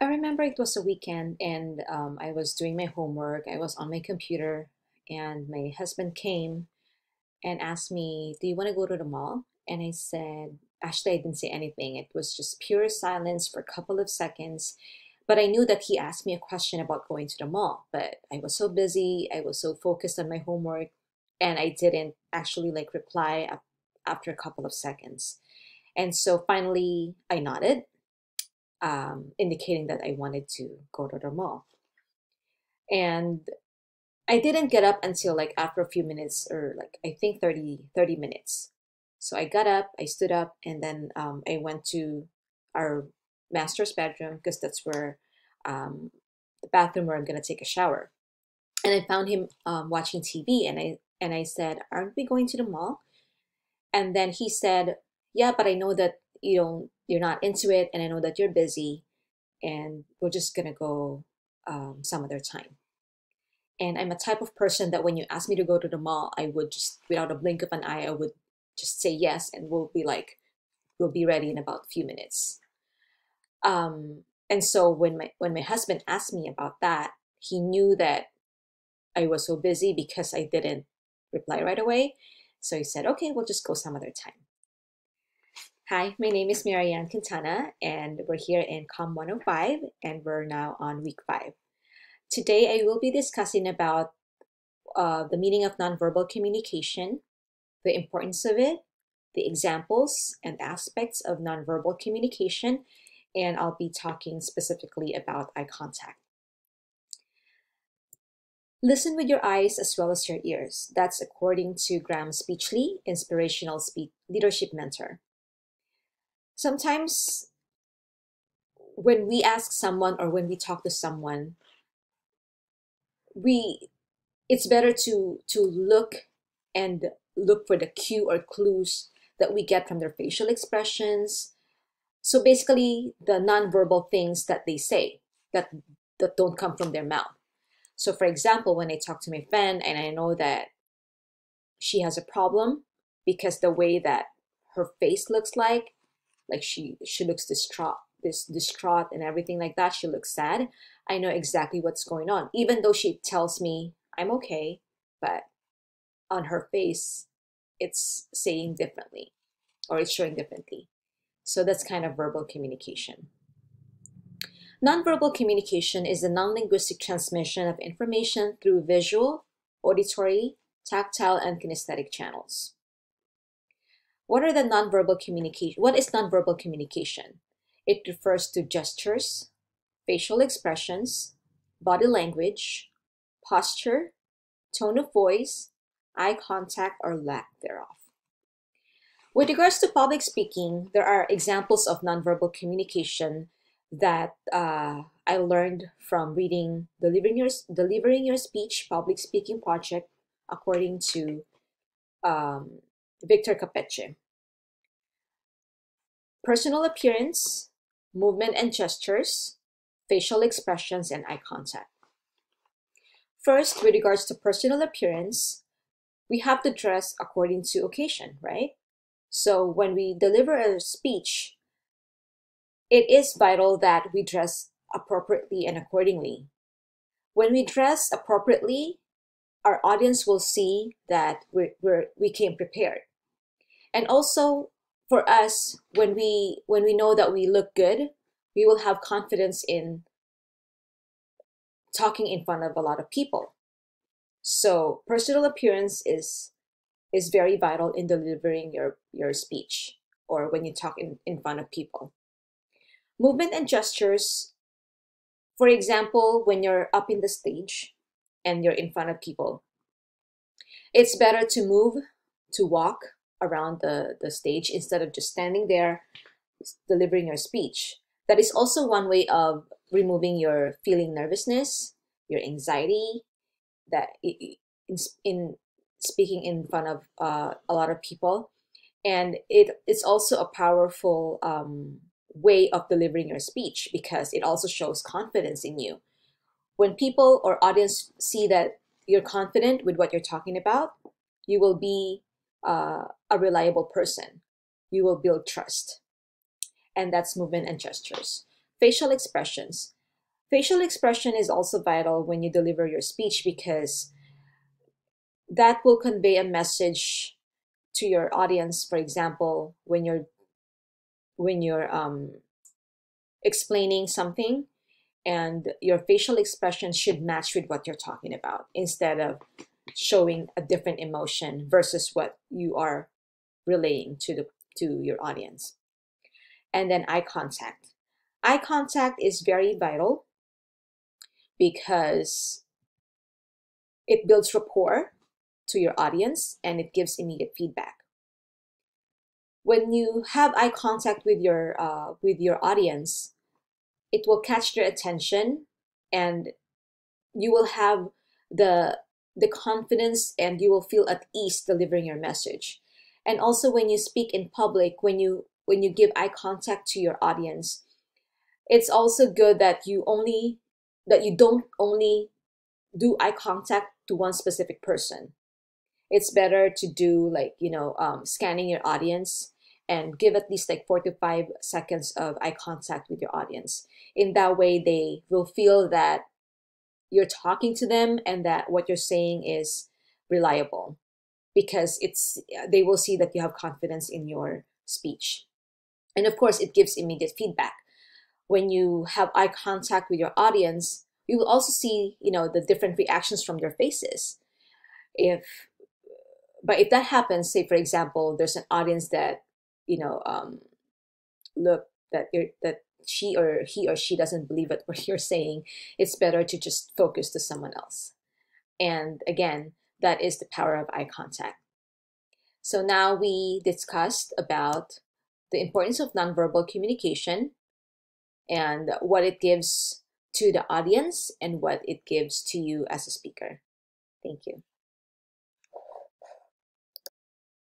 I remember it was a weekend and I was doing my homework. I was on my computer and my husband came and asked me, "Do you want to go to the mall?" And I said, actually, I didn't say anything. It was just pure silence for a couple of seconds. But I knew that he asked me a question about going to the mall. But I was so busy, I was so focused on my homework, and I didn't actually reply after a couple of seconds. And so finally, I nodded, indicating that I wanted to go to the mall. And I didn't get up until after a few minutes, or I think thirty minutes. So I got up, I stood up, and then I went to our master's bedroom because that's where the bathroom where I'm going to take a shower. And I found him watching TV, and I said, "Aren't we going to the mall?" And then he said, "Yeah, but I know that you're not into it, and I know that you're busy, and we're just gonna go some other time." And I'm a type of person that when you ask me to go to the mall, I would just, without a blink of an eye, I would just say yes, and we'll be ready in about a few minutes. And so when my husband asked me about that, he knew that I was so busy because I didn't reply right away. So he said, "Okay, we'll just go some other time." Hi, my name is Marianne Quintana, and we're here in COM 105, and we're now on week 5. Today, I will be discussing about the meaning of nonverbal communication, the importance of it, the examples and aspects of nonverbal communication, and I'll be talking specifically about eye contact. Listen with your eyes as well as your ears. That's according to Graham Speechley, inspirational leadership mentor. Sometimes when we ask someone or when we talk to someone, we it's better to look for the cue or clues that we get from their facial expressions. So basically, the nonverbal things that they say that don't come from their mouth. So for example, when I talk to my friend and I know that she has a problem because the way that her face looks like she looks distraught and everything like that, she looks sad, I know exactly what's going on. Even though she tells me I'm okay, but on her face, it's saying differently or it's showing differently. So that's kind of verbal communication. Nonverbal communication is the non-linguistic transmission of information through visual, auditory, tactile, and kinesthetic channels. What is nonverbal communication? It refers to gestures, facial expressions, body language, posture, tone of voice, eye contact, or lack thereof. With regards to public speaking, there are examples of nonverbal communication that I learned from reading Delivering Your Speech Public Speaking Project, according to um, Victor Capeche. Personal appearance, movement and gestures, facial expressions, and eye contact. First, with regards to personal appearance, we have to dress according to occasion, right? So when we deliver a speech, it is vital that we dress appropriately and accordingly. When we dress appropriately, our audience will see that we came prepared. And also for us, when we know that we look good, we will have confidence in talking in front of a lot of people. So personal appearance is very vital in delivering your speech or when you talk in front of people. Movement and gestures, for example, when you're up in the stage and you're in front of people, it's better to move, to walk around the stage instead of just standing there delivering your speech. That is also one way of removing your feeling nervousness, your anxiety, that in speaking in front of a lot of people. And it's also a powerful way of delivering your speech because it also shows confidence in you. When people or audience see that you're confident with what you're talking about, you will be a reliable person. You will build trust. And that's movement and gestures. Facial expressions. Facial expression is also vital when you deliver your speech because that will convey a message to your audience. For example, when you're explaining something, and your facial expression should match with what you're talking about instead of showing a different emotion versus what you are relaying to your audience. And then eye contact. Eye contact is very vital because it builds rapport to your audience and it gives immediate feedback. When you have eye contact with your audience, it will catch their attention, and you will have the the confidence, and you will feel at ease delivering your message. And also when you speak in public, when you give eye contact to your audience, it's also good that you don't only do eye contact to one specific person. It's better to do like, scanning your audience and give at least like 4 to 5 seconds of eye contact with your audience. In that way, they will feel that you're talking to them and that what you're saying is reliable, because they will see that you have confidence in your speech. And of course, it gives immediate feedback. When you have eye contact with your audience, you will also see, the different reactions from their faces. If but if that happens, say for example, there's an audience that, you know look, that she or he or she doesn't believe what you're saying, it's better to just focus to someone else. And again, that is the power of eye contact. So now we discussed about the importance of nonverbal communication and what it gives to the audience and what it gives to you as a speaker. Thank you.